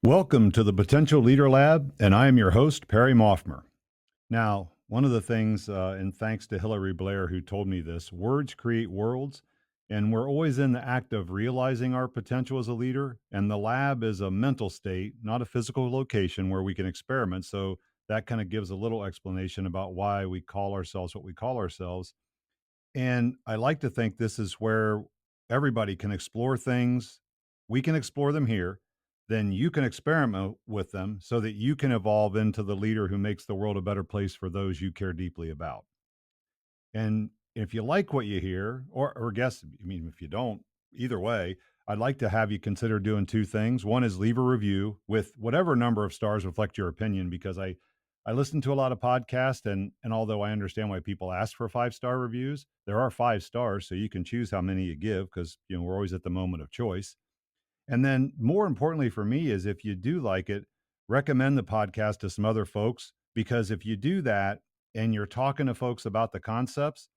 Welcome to the Potential Leader Lab, and I am your host, Perry Maughmer. Now, one of the things, and thanks to Hillary Blair who told me this, words create worlds, and we're always in the act of realizing our potential as a leader. And the lab is a mental state, not a physical location where we can experiment. So that kind of gives a little explanation about why we call ourselves what we call ourselves. And I like to think this is where everybody can explore things. We can explore them here. Then you can experiment with them so that you can evolve into the leader who makes the world a better place for those you care deeply about. And if you like what you hear, or guess, I mean, if you don't, either way, I'd like to have you consider doing two things. One is leave a review with whatever number of stars reflect your opinion, because I listen to a lot of podcasts, and although I understand why people ask for 5-star reviews, there are 5 stars, so you can choose how many you give, because we're always at the moment of choice. And then more importantly for me is, if you do like it, recommend the podcast to some other folks, because if you do that and you're talking to folks about the concepts,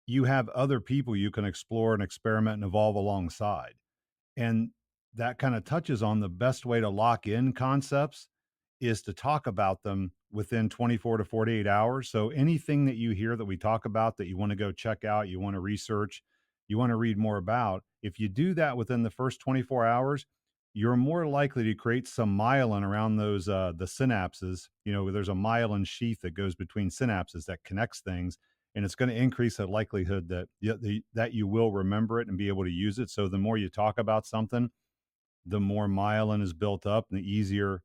you have other people you can explore and experiment and evolve alongside. And that kind of touches on the best way to lock in concepts is to talk about them within 24 to 48 hours. So anything that you hear that we talk about that you want to go check out, you want to research, you want to read more about, if you do that within the first 24 hours, you're more likely to create some myelin around those the synapses. There's a myelin sheath that goes between synapses that connects things, and it's going to increase the likelihood that you will remember it and be able to use it. So the more you talk about something, the more myelin is built up and the easier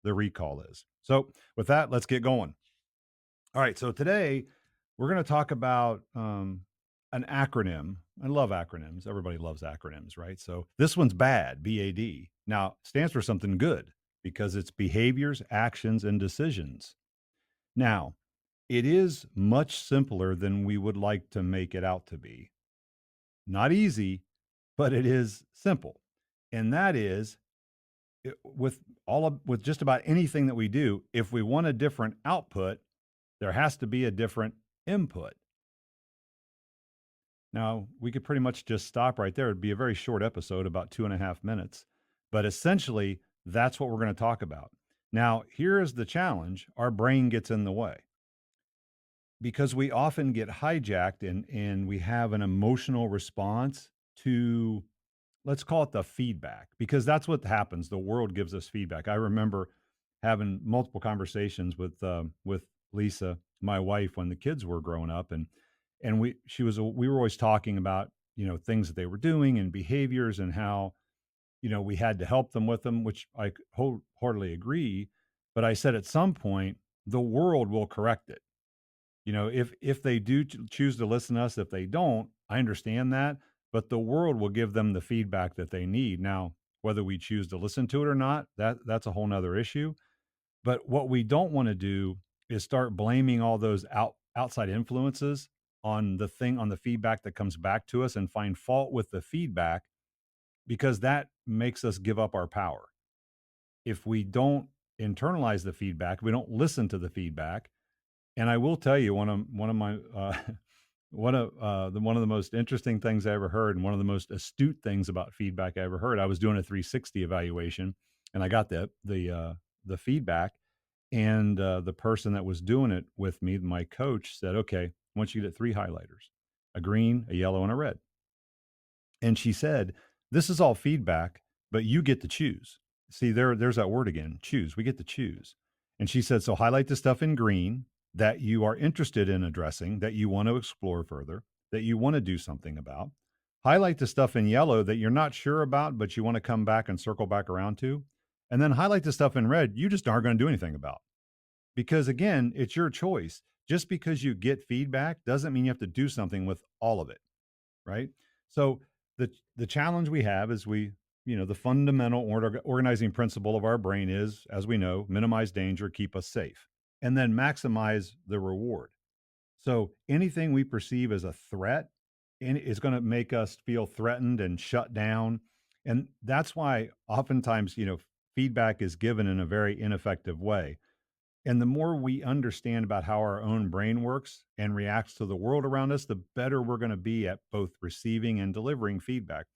the recall is. So with that, let's get going. All right. So today we're going to talk about an acronym. I love acronyms. Everybody loves acronyms, right? So this one's BAD, BAD. Now, stands for something good because it's behaviors, actions, and decisions. Now, it is much simpler than we would like to make it out to be. Not easy, but it is simple. And that is, with just about anything that we do, if we want a different output, there has to be a different input. Now, we could pretty much just stop right there. It'd be a very short episode, about 2.5 minutes. But essentially, that's what we're going to talk about. Now, here is the challenge. Our brain gets in the way because we often get hijacked, and we have an emotional response to, let's call it, the feedback, because that's what happens. The world gives us feedback. I remember having multiple conversations with Lisa, my wife, when the kids were growing up, and we were always talking about things that they were doing and behaviors, and how we had to help them with them, which I wholeheartedly agree. But I said, at some point the world will correct it. If they do choose to listen to us. If they don't, I understand that, but the world will give them the feedback that they need. Now, whether we choose to listen to it or not, that's a whole nother issue. But what we don't want to do is start blaming all those outside influences on the feedback that comes back to us, and find fault with the feedback, because that makes us give up our power. If we don't internalize the feedback, we don't listen to the feedback. And I will tell you, one of my one of the most interesting things I ever heard, and one of the most astute things about feedback I ever heard. I was doing a 360 evaluation, and I got the feedback, and the person that was doing it with me, my coach, said, "Okay, I want you to get 3 highlighters: a green, a yellow, and a red." And she said, "This is all feedback, but you get to choose." See, there's that word again, choose. We get to choose. And she said, "So highlight the stuff in green that you are interested in addressing, that you want to explore further, that you want to do something about. Highlight the stuff in yellow that you're not sure about, but you want to come back and circle back around to. And then highlight the stuff in red you just aren't going to do anything about." Because again, it's your choice. Just because you get feedback doesn't mean you have to do something with all of it, right? So the challenge we have is, the fundamental organizing principle of our brain is, as we know, minimize danger, keep us safe, and then maximize the reward. So anything we perceive as a threat is going to make us feel threatened and shut down. And that's why oftentimes, feedback is given in a very ineffective way. And the more we understand about how our own brain works and reacts to the world around us, the better we're going to be at both receiving and delivering feedback.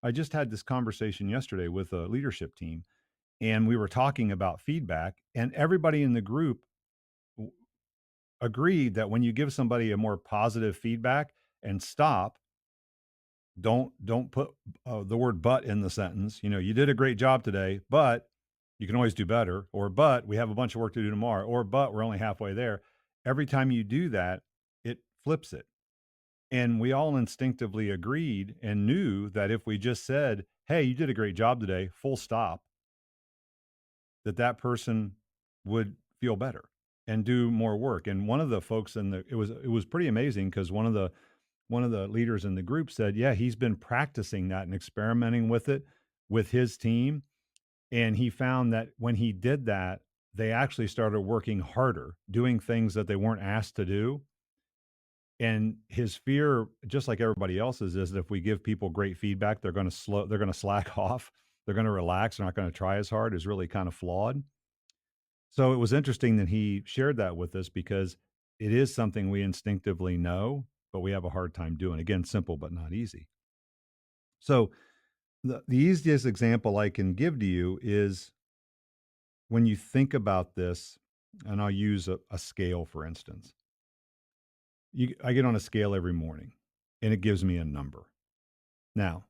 I just had this conversation yesterday with a leadership team, and we were talking about feedback, and everybody in the group w- agreed that when you give somebody a more positive feedback and stop, don't put the word "but" in the sentence. You did a great job today, but you can always do better, or but we have a bunch of work to do tomorrow, or but we're only halfway there. Every time you do that, it flips it. And we all instinctively agreed and knew that if we just said, "Hey, you did a great job today," full stop, that person would feel better and do more work. And one of the folks it was pretty amazing, because one of the leaders in the group said, "Yeah, he's been practicing that and experimenting with it with his team, and he found that when he did that, they actually started working harder, doing things that they weren't asked to do." And his fear, just like everybody else's, is that if we give people great feedback, they're going to slack off, they're going to relax, they're not going to try as hard, is really kind of flawed. So it was interesting that he shared that with us, because it is something we instinctively know, but we have a hard time doing. Again, simple but not easy. So the easiest example I can give to you is when you think about this, and I'll use a scale for instance. I get on a scale every morning, and it gives me a number. Now,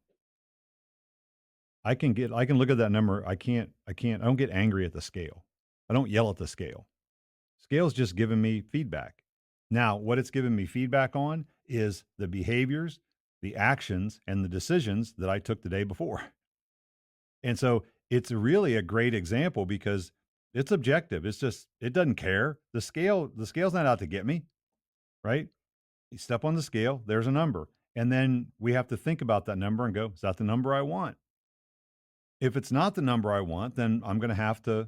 I can look at that number. I don't get angry at the scale. I don't yell at the scale. Scale's just giving me feedback. Now, what it's giving me feedback on is the behaviors, the actions, and the decisions that I took the day before. And so it's really a great example, because it's objective. It's just, it doesn't care. The scale's not out to get me, right? You step on the scale, there's a number. And then we have to think about that number and go, is that the number I want? If it's not the number I want, then I'm going to have to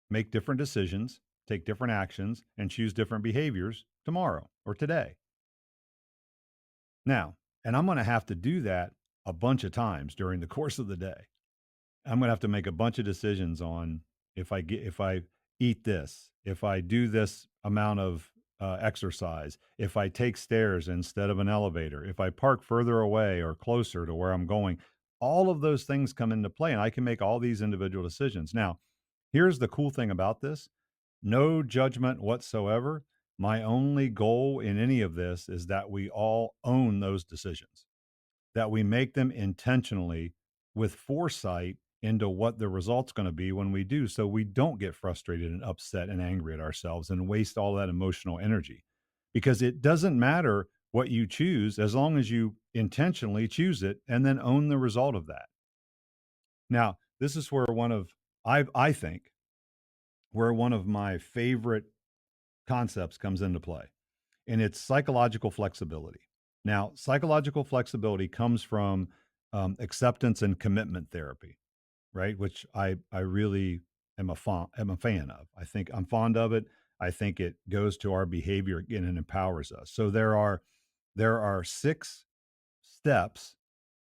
make different decisions, take different actions, and choose different behaviors tomorrow or today. Now, and I'm going to have to do that a bunch of times during the course of the day. I'm going to have to make a bunch of decisions on if I eat this, if I do this amount of exercise, if I take stairs instead of an elevator, if I park further away or closer to where I'm going. All of those things come into play, and I can make all these individual decisions. Now, here's the cool thing about this: no judgment whatsoever. My only goal in any of this is that we all own those decisions, that we make them intentionally with foresight into what the result's going to be when we do, so we don't get frustrated and upset and angry at ourselves and waste all that emotional energy. Because it doesn't matter what you choose as long as you intentionally choose it and then own the result of that. Now, this is where I think where one of my favorite concepts comes into play, and it's psychological flexibility. Now, psychological flexibility comes from acceptance and commitment therapy, right? Which I really am a fan of. I think I'm fond of it. I think it goes to our behavior again and empowers us. So there are 6 steps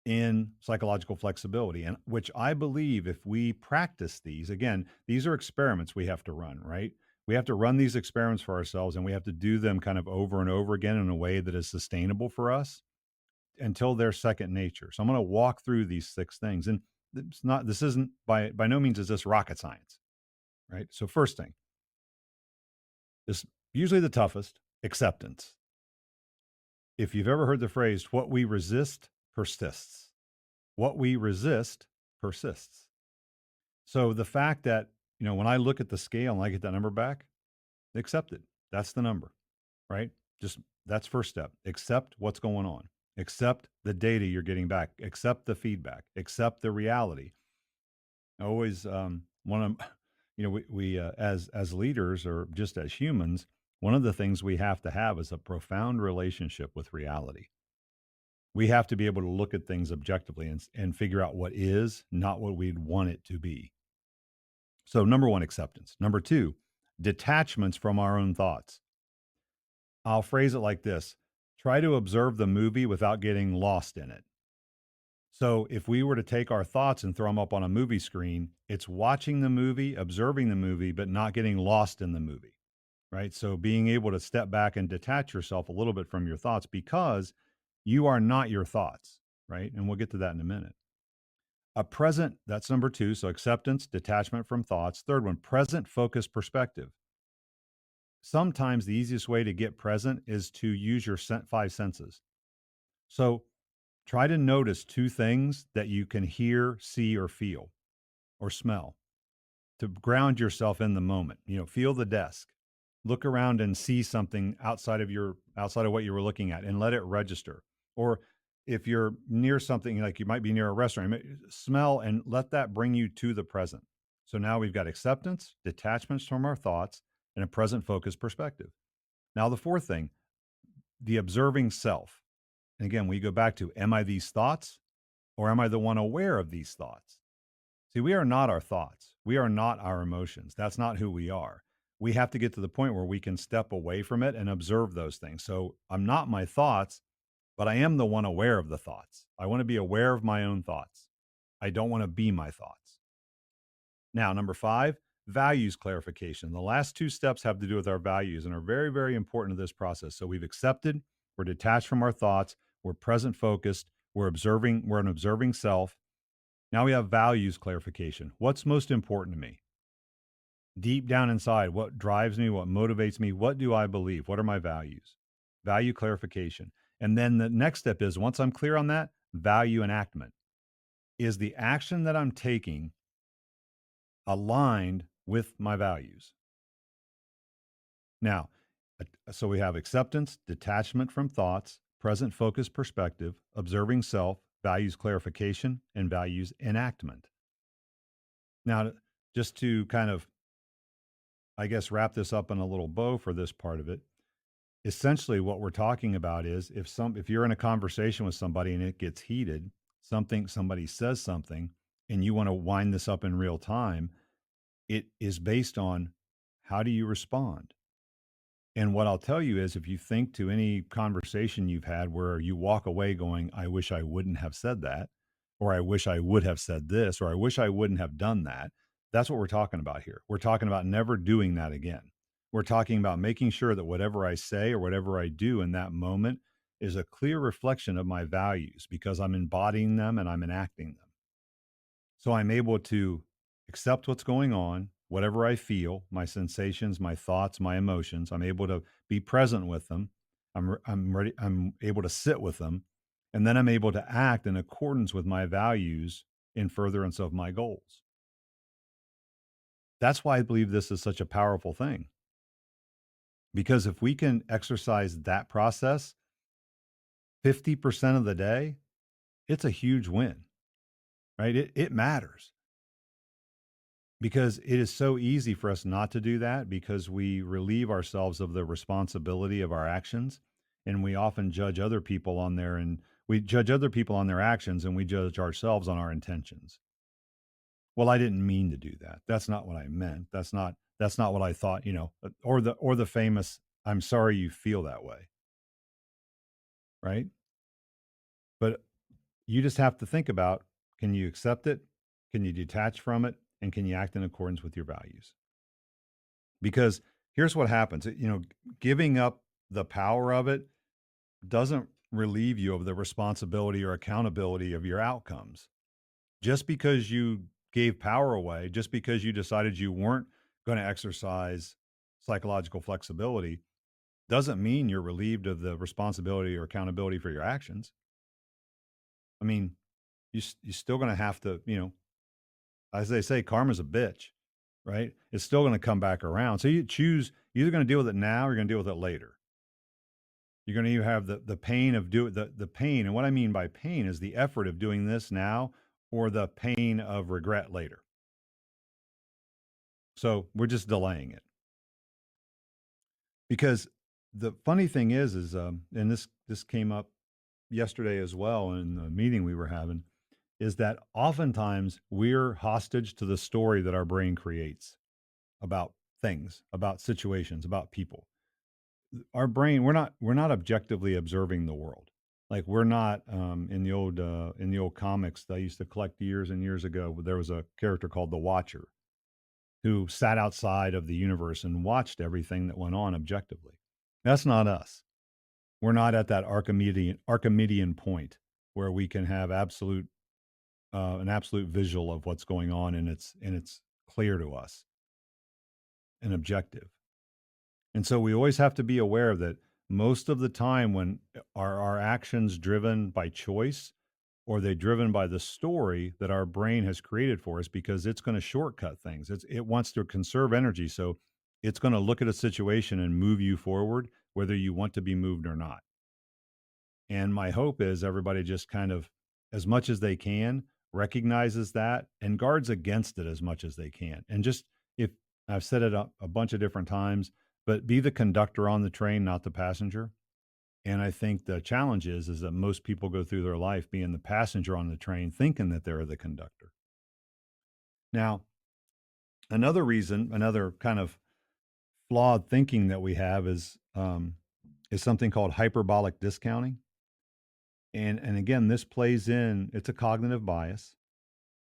in psychological flexibility, and which I believe if we practice these, again, these are experiments we have to run, right? We have to run these experiments for ourselves, and we have to do them kind of over and over again in a way that is sustainable for us until they're second nature. So I'm going to walk through these 6 things, and this isn't by no means is this rocket science, right? So first thing is usually the toughest: acceptance. If you've ever heard the phrase, what we resist persists. What we resist persists. So the fact that, when I look at the scale and I get that number back, accept it. That's the number, right? Just that's first step. Accept what's going on. Accept the data you're getting back. Accept the feedback. Accept the reality. I always want to, we as leaders or just as humans, one of the things we have to have is a profound relationship with reality. We have to be able to look at things objectively and figure out what is, not what we'd want it to be. So, number one, acceptance. Number two, detachments from our own thoughts. I'll phrase it like this: try to observe the movie without getting lost in it. So, if we were to take our thoughts and throw them up on a movie screen, it's watching the movie, observing the movie, but not getting lost in the movie, right? So, being able to step back and detach yourself a little bit from your thoughts, because you are not your thoughts, right? And we'll get to that in a minute. A present, that's number two. So acceptance, detachment from thoughts. Third one, present focused perspective. Sometimes the easiest way to get present is to use your five senses. So try to notice two things that you can hear, see, or feel or smell to ground yourself in the moment. Feel the desk. Look around and see something outside of what you were looking at and let it register. Or if you're near something, like you might be near a restaurant, smell and let that bring you to the present. So now we've got acceptance, detachments from our thoughts, and a present focused perspective. Now, the fourth thing, the observing self. And again, we go back to, am I these thoughts or am I the one aware of these thoughts? See, we are not our thoughts. We are not our emotions. That's not who we are. We have to get to the point where we can step away from it and observe those things. So I'm not my thoughts, but I am the one aware of the thoughts. I want to be aware of my own thoughts. I don't want to be my thoughts. Now, number five, values clarification. The last two steps have to do with our values and are very, very important to this process. So we've accepted, we're detached from our thoughts, we're present focused, we're an observing self. Now we have values clarification. What's most important to me? Deep down inside, what drives me, what motivates me, what do I believe? What are my values? Value clarification. And then the next step is, once I'm clear on that, value enactment. Is the action that I'm taking aligned with my values? Now, so we have acceptance, detachment from thoughts, present focused perspective, observing self, values clarification, and values enactment. Now, just to kind of, I guess, wrap this up in a little bow for this part of it, essentially what we're talking about is, if you're in a conversation with somebody and it gets heated, somebody says something and you want to wind this up in real time, it is based on, how do you respond? And what I'll tell you is, if you think to any conversation you've had where you walk away going, I wish I wouldn't have said that, or I wish I would have said this, or I wish I wouldn't have done that, that's what we're talking about here. We're talking about never doing that again. We're talking about making sure that whatever I say or whatever I do in that moment is a clear reflection of my values, because I'm embodying them and I'm enacting them. So I'm able to accept what's going on, whatever I feel, my sensations, my thoughts, my emotions. I'm able to be present with them. I'm ready. I'm able to sit with them, and then I'm able to act in accordance with my values in furtherance of my goals. That's why I believe this is such a powerful thing. Because if we can exercise that process 50% of the day, it's a huge win, right? It matters. Because it is so easy for us not to do that, because we relieve ourselves of the responsibility of our actions, and we often judge other people on their actions, and we judge ourselves on our intentions. Well, I didn't mean to do that. That's not what I meant. That's not what I thought, or the famous, I'm sorry you feel that way, right? But you just have to think about, can you accept it? Can you detach from it? And can you act in accordance with your values? Because here's what happens, giving up the power of it doesn't relieve you of the responsibility or accountability of your outcomes. Just because you gave power away, just because you decided you weren't going to exercise psychological flexibility, doesn't mean you're relieved of the responsibility or accountability for your actions. I mean, you're still going to have to, as they say, karma's a bitch, right? It's still going to come back around. So you choose, you're either going to deal with it now or you're going to deal with it later. You're going to either have the pain of the pain. And what I mean by pain is the effort of doing this now, or the pain of regret later. So we're just delaying it. Because the funny thing is, and this came up yesterday as well in the meeting we were having, is that oftentimes we're hostage to the story that our brain creates about things, about situations, about people. Our brain, we're not objectively observing the world. Like, we're not, in the old comics that I used to collect years and years ago, there was a character called the Watcher, who sat outside of the universe and watched everything that went on objectively. That's not us. We're not at that Archimedean point where we can have absolute an absolute visual of what's going on, and it's clear to us and objective. And so we always have to be aware that most of the time when our actions driven by choice, or they driven by the story that our brain has created for us, because it's going to shortcut things. It wants to conserve energy. So it's going to look at a situation and move you forward, whether you want to be moved or not. And my hope is everybody just kind of, as much as they can, recognizes that and guards against it as much as they can. And just, if I've said it a bunch of different times, but be the conductor on the train, not the passenger. And I think the challenge is that most people go through their life being the passenger on the train, thinking that they're the conductor. Now, another reason, another kind of flawed thinking that we have is something called hyperbolic discounting. And again, this plays in. It's a cognitive bias,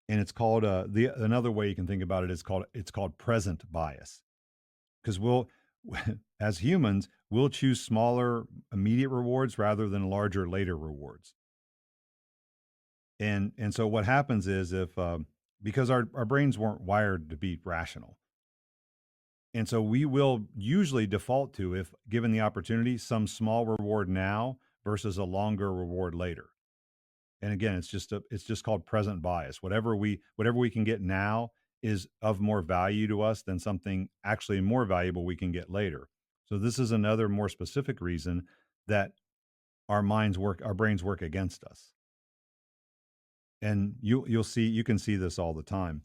and it's called the another way you can think about it is called present bias, because we'll as humans we'll choose smaller immediate rewards rather than larger later rewards. And so what happens is, if because our brains weren't wired to be rational, and so we will usually default to, if given the opportunity, some small reward now versus a longer reward later. And again, it's just called present bias. Whatever we can get now is of more value to us than something actually more valuable we can get later. So this is another more specific reason that our brains work against us. And you can see this all the time.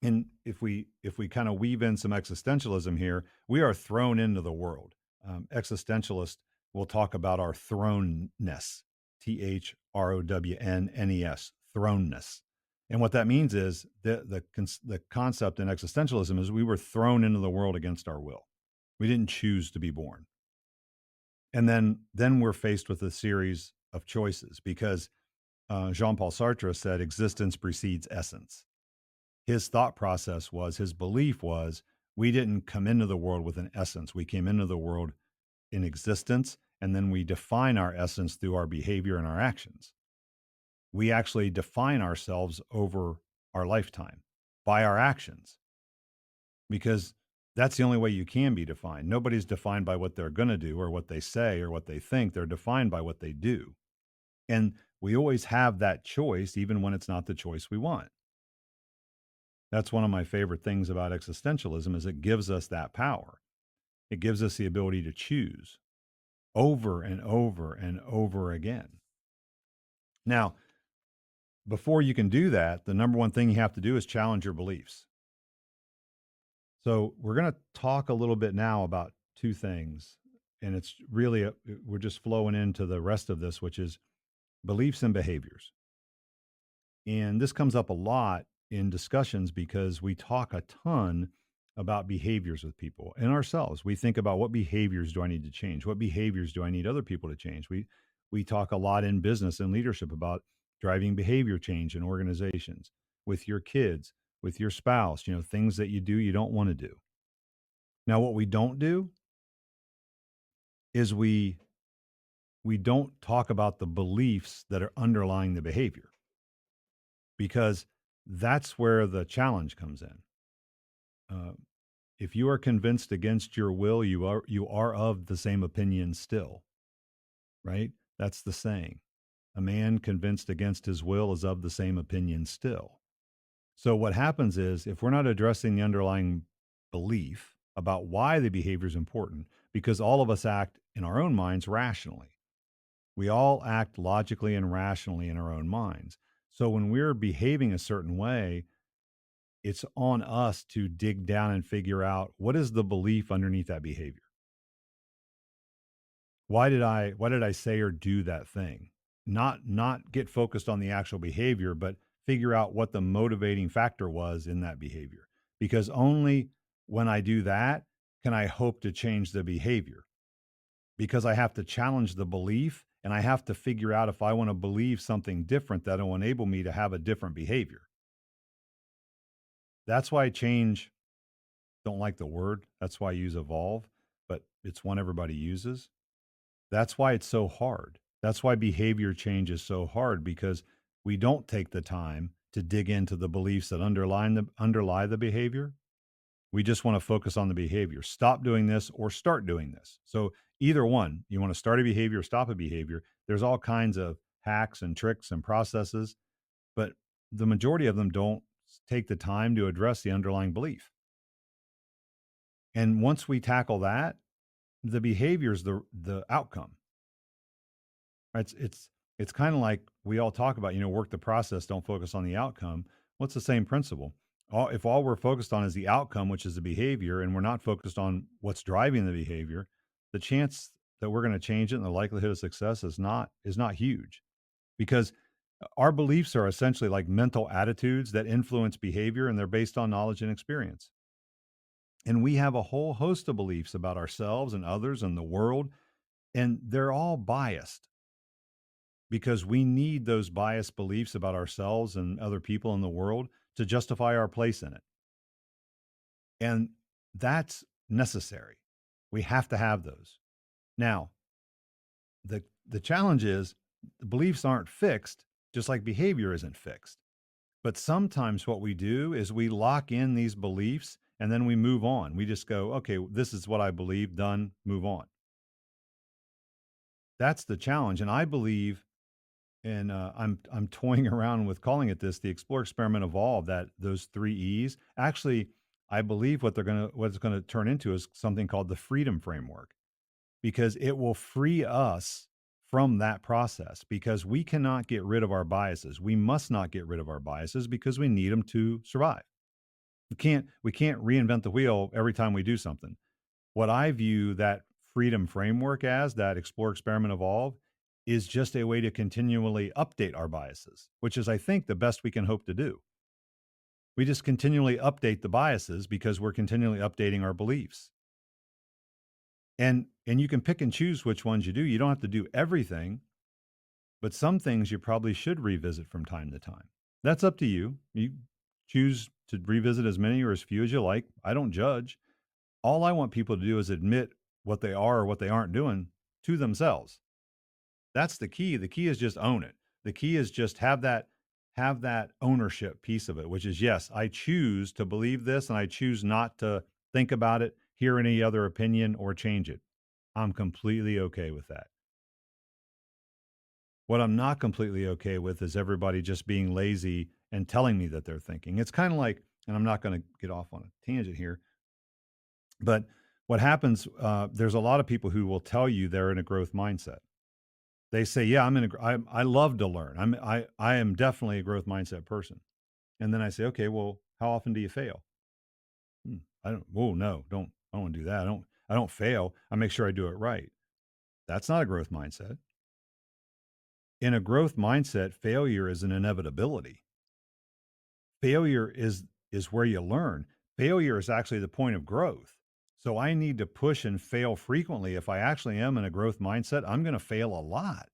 And if we kind of weave in some existentialism here, we are thrown into the world. Existentialists will talk about our thrownness, THROWNNES, thrownness. And what that means is the concept in existentialism is we were thrown into the world against our will. We didn't choose to be born. And then we're faced with a series of choices, because Jean-Paul Sartre said existence precedes essence. His thought process was, his belief was, we didn't come into the world with an essence. We came into the world in existence, and then we define our essence through our behavior and our actions. We actually define ourselves over our lifetime by our actions, because that's the only way you can be defined. Nobody's defined by what they're going to do or what they say or what they think. They're defined by what they do. And we always have that choice, even when it's not the choice we want. That's one of my favorite things about existentialism, is it gives us that power. It gives us the ability to choose over and over and over again. Now, before you can do that, the number one thing you have to do is challenge your beliefs. So we're going to talk a little bit now about two things, and it's really we're just flowing into the rest of this, which is beliefs and behaviors. And this comes up a lot in discussions because we talk a ton about behaviors with people and ourselves. We think about, what behaviors do I need to change? What behaviors do I need other people to change? We talk a lot in business and leadership about driving behavior change in organizations, with your kids, with your spouse, things that you do you don't want to do. Now, what we don't do is we don't talk about the beliefs that are underlying the behavior, because that's where the challenge comes in. Uh, if you are convinced against your will, you are of the same opinion still, right? That's the saying. A man convinced against his will is of the same opinion still. So what happens is, if we're not addressing the underlying belief about why the behavior is important, because all of us act in our own minds rationally. We all act logically and rationally in our own minds. So when we're behaving a certain way, it's on us to dig down and figure out, what is the belief underneath that behavior. Why did I say or do that thing? Not get focused on the actual behavior, but figure out what the motivating factor was in that behavior. Because only when I do that can I hope to change the behavior, because I have to challenge the belief, and I have to figure out if I want to believe something different that will enable me to have a different behavior. That's why change, don't like the word. That's why I use evolve, but it's one everybody uses. That's why it's so hard. That's why behavior change is so hard, because We don't take the time to dig into the beliefs that underlie the behavior. We just want to focus on the behavior. Stop doing this or start doing this. So either one, you want to start a behavior or stop a behavior. There's all kinds of hacks and tricks and processes, but the majority of them don't take the time to address the underlying belief. And once we tackle that, the behavior is the outcome. Right? It's kind of like we all talk about, work the process, don't focus on the outcome. What's the same principle? If all we're focused on is the outcome, which is the behavior, and we're not focused on what's driving the behavior, the chance that we're going to change it and the likelihood of success is not huge, because our beliefs are essentially like mental attitudes that influence behavior, and they're based on knowledge and experience. And we have a whole host of beliefs about ourselves and others and the world, and they're all biased because we need those biased beliefs about ourselves and other people in the world to justify our place in it. And that's necessary. We have to have those. Now, the challenge is the beliefs aren't fixed, just like behavior isn't fixed. But sometimes what we do is we lock in these beliefs and then we move on. We just go, okay, this is what I believe, done, move on. That's the challenge. And I believe, and I'm toying around with calling it this, the explore, experiment, evolve, that those 3 E's. Actually, I believe what it's gonna turn into is something called the freedom framework, because it will free us from that process, because we cannot get rid of our biases. We must not get rid of our biases because we need them to survive. We can't reinvent the wheel every time we do something. What I view that freedom framework as, that explore, experiment, evolve, is just a way to continually update our biases, which is, I think, the best we can hope to do. We just continually update the biases because we're continually updating our beliefs. And you can pick and choose which ones you do. You don't have to do everything, but some things you probably should revisit from time to time. That's up to you. You choose to revisit as many or as few as you like. I don't judge. All I want people to do is admit what they are or what they aren't doing to themselves. That's the key. The key is just own it. The key is just have that ownership piece of it, which is, yes, I choose to believe this and I choose not to think about it, hear any other opinion, or change it. I'm completely okay with that. What I'm not completely okay with is everybody just being lazy and telling me that they're thinking. It's kind of like, and I'm not going to get off on a tangent here, but what happens, there's a lot of people who will tell you they're in a growth mindset. They say, "Yeah, I love to learn. I am definitely a growth mindset person." And then I say, "Okay, well, how often do you fail?" I don't. Oh no, I don't want to do that. I don't fail. I make sure I do it right. That's not a growth mindset. In a growth mindset, failure is an inevitability. Failure is where you learn. Failure is actually the point of growth. So I need to push and fail frequently. If I actually am in a growth mindset, I'm going to fail a lot.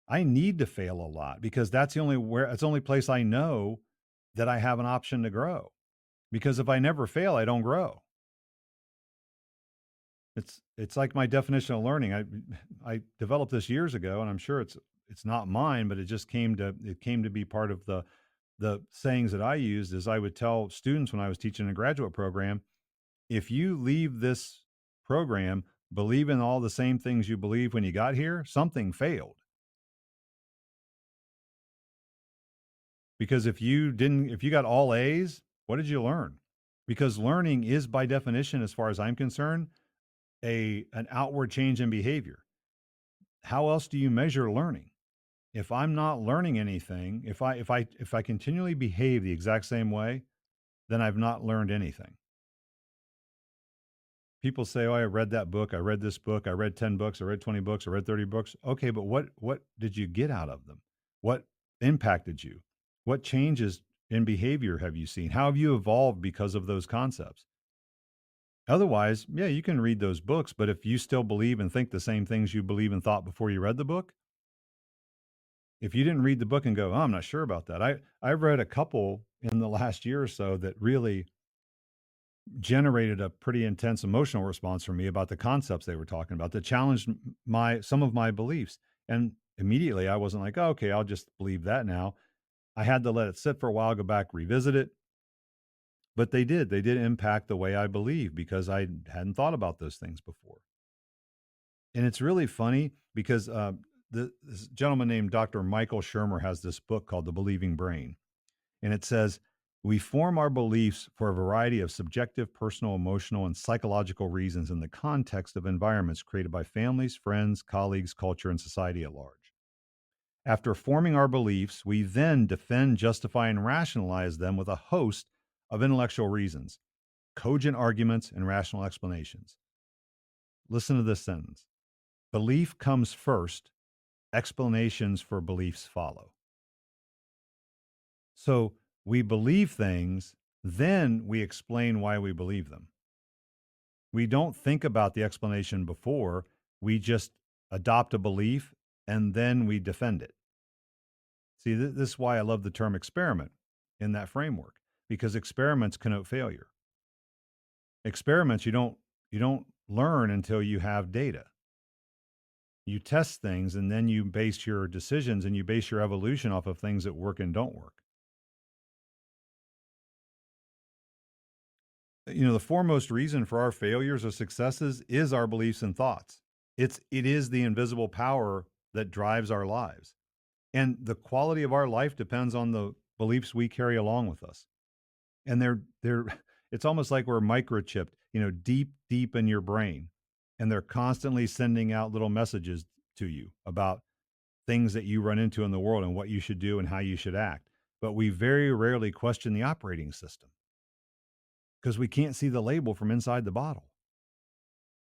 I need to fail a lot because that's the only place I know that I have an option to grow. Because if I never fail, I don't grow. It's like my definition of learning. I developed this years ago, and I'm sure it's not mine, but it came to be part of the sayings that I used. Is I would tell students when I was teaching a graduate program, if you leave this program believing all the same things you believe when you got here, something failed. Because if you got all A's, what did you learn? Because learning is by definition, as far as I'm concerned, an outward change in behavior. How else do you measure learning? If I'm not learning anything, if I continually behave the exact same way, then I've not learned anything. People say, "Oh, I read that book, I read this book, I read 10 books, I read 20 books, I read 30 books." Okay, but what did you get out of them? What impacted you? What changes in behavior have you seen? How have you evolved because of those concepts? Otherwise, yeah, you can read those books, but if you still believe and think the same things you believe and thought before you read the book, if you didn't read the book and go, "Oh, I'm not sure about that." I've read a couple in the last year or so that really generated a pretty intense emotional response from me about the concepts they were talking about that challenged my some of my beliefs. And immediately I wasn't like, oh, okay, I'll just believe that now. I had to let it sit for a while, go back, revisit it. But they did. They did impact the way I believe because I hadn't thought about those things before. And it's really funny because this gentleman named Dr. Michael Shermer has this book called The Believing Brain. And it says, we form our beliefs for a variety of subjective, personal, emotional, and psychological reasons in the context of environments created by families, friends, colleagues, culture, and society at large. After forming our beliefs, we then defend, justify, and rationalize them with a host of intellectual reasons, cogent arguments, and rational explanations. Listen to this sentence: belief comes first, explanations for beliefs follow. So we believe things, then we explain why we believe them. We don't think about the explanation before, we just adopt a belief and then we defend it. See, this is why I love the term experiment in that framework, because experiments connote failure. Experiments, you don't learn until you have data. You test things and then you base your decisions and you base your evolution off of things that work and don't work. The foremost reason for our failures or successes is our beliefs and thoughts. It is the invisible power that drives our lives. And the quality of our life depends on the beliefs we carry along with us. And they're it's almost like we're microchipped, deep in your brain. And they're constantly sending out little messages to you about things that you run into in the world and what you should do and how you should act. But we very rarely question the operating system because we can't see the label from inside the bottle.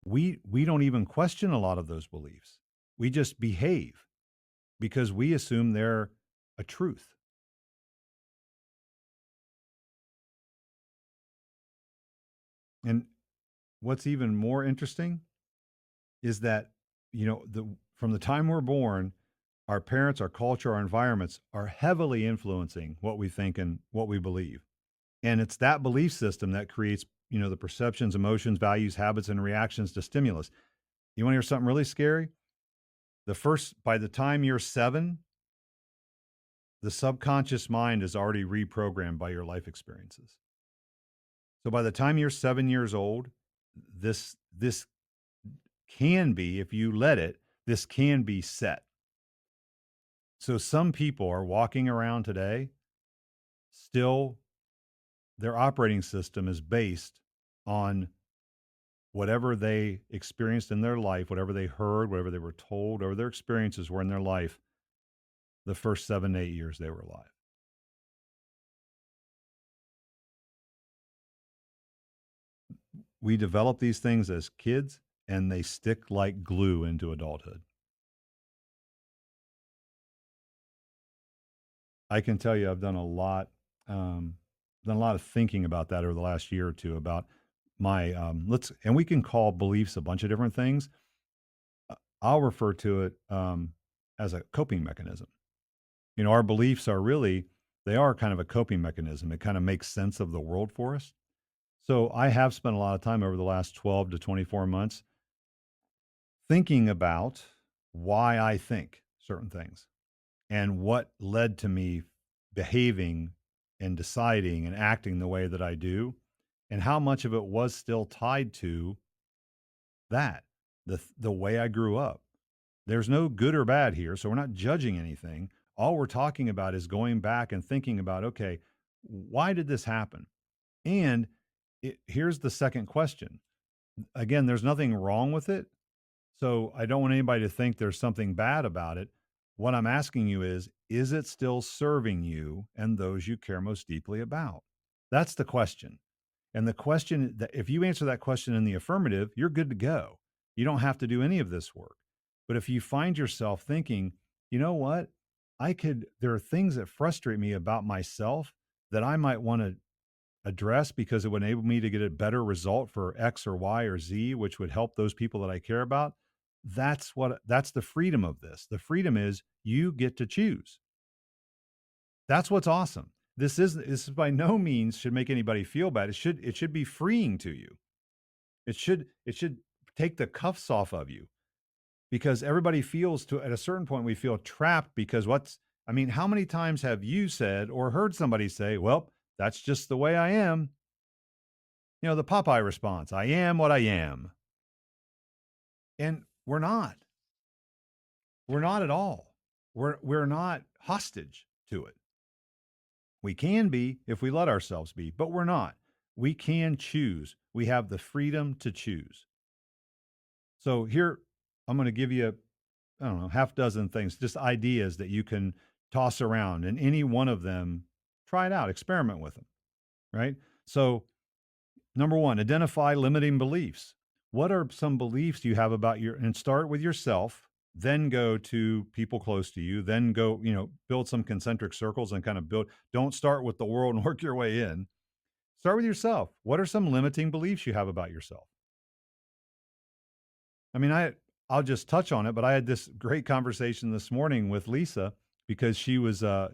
We don't even question a lot of those beliefs. We just behave because we assume they're a truth. And what's even more interesting is that from the time we're born, our parents, our culture, our environments are heavily influencing what we think and what we believe. And it's that belief system that creates, the perceptions, emotions, values, habits, and reactions to stimulus. You want to hear something really scary? By the time you're 7, the subconscious mind is already reprogrammed by your life experiences. So by the time you're 7 years old, this can be, if you let it, this can be set. So some people are walking around today still, their operating system is based on whatever they experienced in their life, whatever they heard, whatever they were told, whatever their experiences were in their life the first 7 to 8 years they were alive. We develop these things as kids and they stick like glue into adulthood. I can tell you I've done a lot of thinking about that over the last year or two about my and we can call beliefs a bunch of different things. I'll refer to it as a coping mechanism. Our beliefs are really, they are kind of a coping mechanism. It kind of makes sense of the world for us. So I have spent a lot of time over the last 12 to 24 months thinking about why I think certain things and what led to me behaving and deciding and acting the way that I do, and how much of it was still tied to that, the way I grew up. There's no good or bad here, so we're not judging anything. All we're talking about is going back and thinking about, okay, why did this happen? And here's the second question. Again, there's nothing wrong with it. So I don't want anybody to think there's something bad about it. What I'm asking you is it still serving you and those you care most deeply about? That's the question. And the question that, if you answer that question in the affirmative, you're good to go. You don't have to do any of this work. But if you find yourself thinking, you know what, there are things that frustrate me about myself that I might want to address because it would enable me to get a better result for X or Y or Z, which would help those people that I care about. That's the freedom of this. The freedom is you get to choose. That's what's awesome. This is by no means should make anybody feel bad. It should be freeing to you. It should take the cuffs off of you. because everybody feels to at a certain point we feel trapped because I mean, how many times have you said or heard somebody say, "Well, that's just the way I am." You know, the Popeye response, "I am what I am." And we're not. We're not at all. We're not hostage to it. We can be if we let ourselves be, but we're not. We can choose. We have the freedom to choose. So here, I'm going to give you, I don't know, half dozen things, just ideas that you can toss around, and any one of them, try it out, experiment with them, right? So, number one, identify limiting beliefs. What are some beliefs you have about and start with yourself, then go to people close to you, then go, build some concentric circles and kind of don't start with the world and work your way in. Start with yourself. What are some limiting beliefs you have about yourself? I mean, I'll just touch on it, but I had this great conversation this morning with Lisa because she's uh,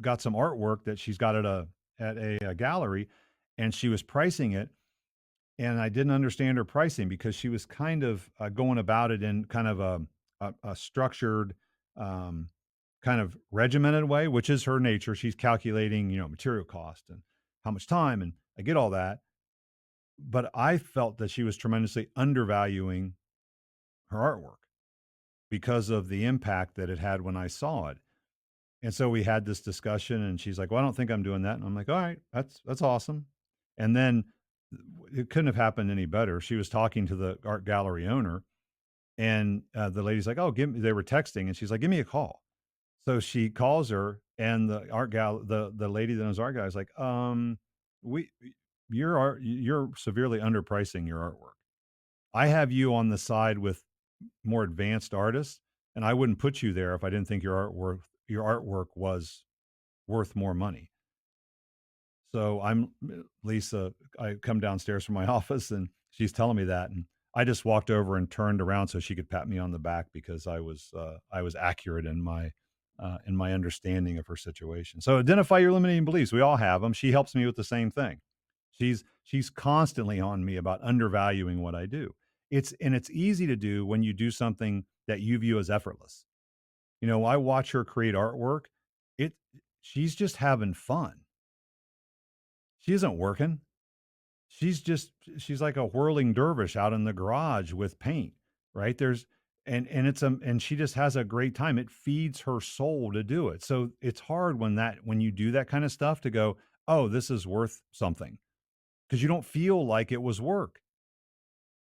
got some artwork that she's got at a gallery, and she was pricing it, and I didn't understand her pricing because she was kind of going about it in kind of a structured, um, kind of regimented way, which is her nature. She's calculating, material cost and how much time, and I get all that. But I felt that she was tremendously undervaluing her artwork because of the impact that it had when I saw it. And so we had this discussion, and she's like, "Well, I don't think I'm doing that." And I'm like, "All right, that's awesome." And then it couldn't have happened any better. She was talking to the art gallery owner, and the lady's like, "Oh, give me." They were texting, and she's like, "Give me a call." So she calls her, and the lady that owns art gallery is like, we you're severely underpricing your artwork. I have you on the side with more advanced artists, and I wouldn't put you there if I didn't think your artwork was worth more money. So Lisa, I come downstairs from my office, and she's telling me that, and I just walked over and turned around so she could pat me on the back because I was accurate in my understanding of her situation. So identify your limiting beliefs. We all have them. She helps me with the same thing. She's constantly on me about undervaluing what I do. It's easy to do when you do something that you view as effortless. I watch her create artwork. It She's just having fun. She isn't working. She's like a whirling dervish out in the garage with paint, right? And she just has a great time. It feeds her soul to do it. So it's hard when you do that kind of stuff to go, "Oh, this is worth something," because you don't feel like it was work.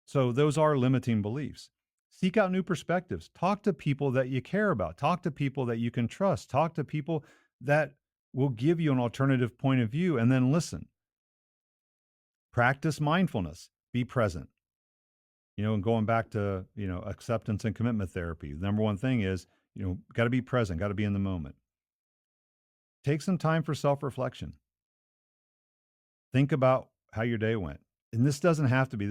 So those are limiting beliefs. Seek out new perspectives. Talk to people that you care about. Talk to people that you can trust. Talk to people that will give you an alternative point of view, and then listen. Practice mindfulness. Be present. And going back to, acceptance and commitment therapy, the number one thing is, got to be present, got to be in the moment. Take some time for self reflection. Think about how your day went. And this doesn't have to be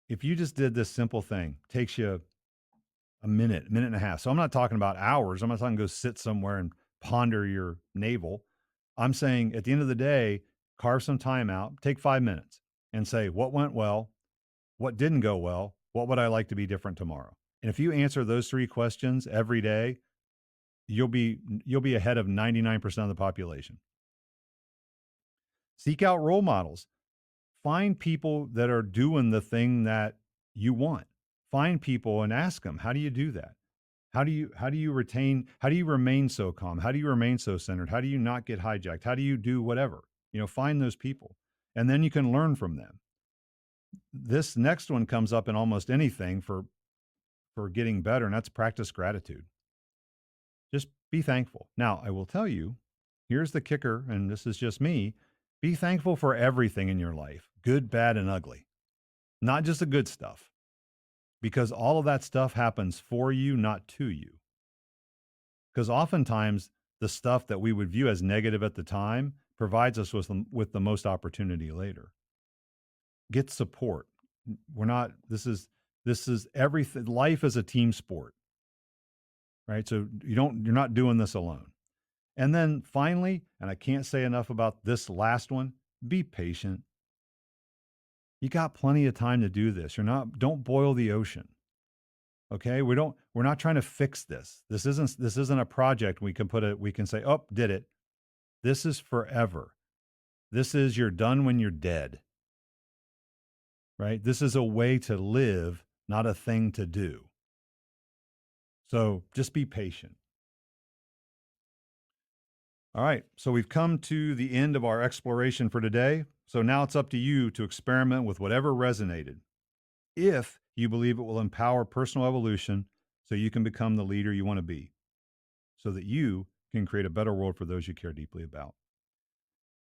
if you just did this simple thing, takes you a minute and a half. So I'm not talking about hours. I'm not talking go sit somewhere and ponder your navel. I'm saying at the end of the day, carve some time out, take 5 minutes and say, what went well? What didn't go well? What would I like to be different tomorrow? And if you answer those three questions every day, you'll be ahead of 99% of the population. Seek out role models. Find people that are doing the thing that you want. Find people and ask them, how do you do that? How do you remain so calm? How do you remain so centered? How do you not get hijacked? How do you do whatever? Find those people, and then you can learn from them. This next one comes up in almost anything for getting better, and that's practice gratitude. Just be thankful. Now, I will tell you, here's the kicker, and this is just me. Be thankful for everything in your life, good, bad, and ugly, not just the good stuff, because all of that stuff happens for you, not to you. Because oftentimes the stuff that we would view as negative at the time provides us with the most opportunity later. Get support. This is everything. Life is a team sport, right? So you're not doing this alone. And then finally, and I can't say enough about this last one, be patient. You got plenty of time to do this. Don't boil the ocean. Okay? We're not trying to fix this. This isn't a project we can say, "Oh, did it." This is forever. This is you're done when you're dead, right? This is a way to live, not a thing to do. So just be patient. All right. So we've come to the end of our exploration for today. So now it's up to you to experiment with whatever resonated. If you believe it will empower personal evolution so you can become the leader you want to be, so that you can create a better world for those you care deeply about.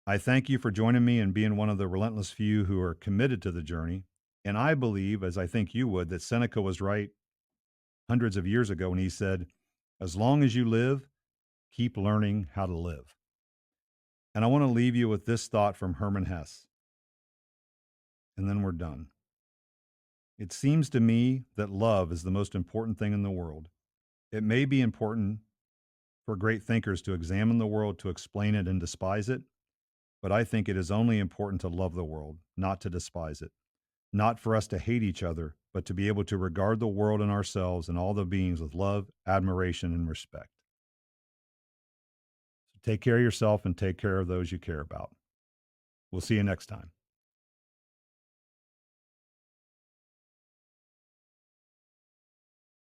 I thank you for joining me and being one of the relentless few who are committed to the journey. And I believe, as I think you would, that Seneca was right hundreds of years ago when he said, as long as you live, keep learning how to live. And I want to leave you with this thought from Hermann Hesse, and then we're done. It seems to me that love is the most important thing in the world. It may be important for great thinkers to examine the world, to explain it and despise it, but I think it is only important to love the world, not to despise it. Not for us to hate each other, but to be able to regard the world and ourselves and all the beings with love, admiration, and respect. So take care of yourself and take care of those you care about. We'll see you next time.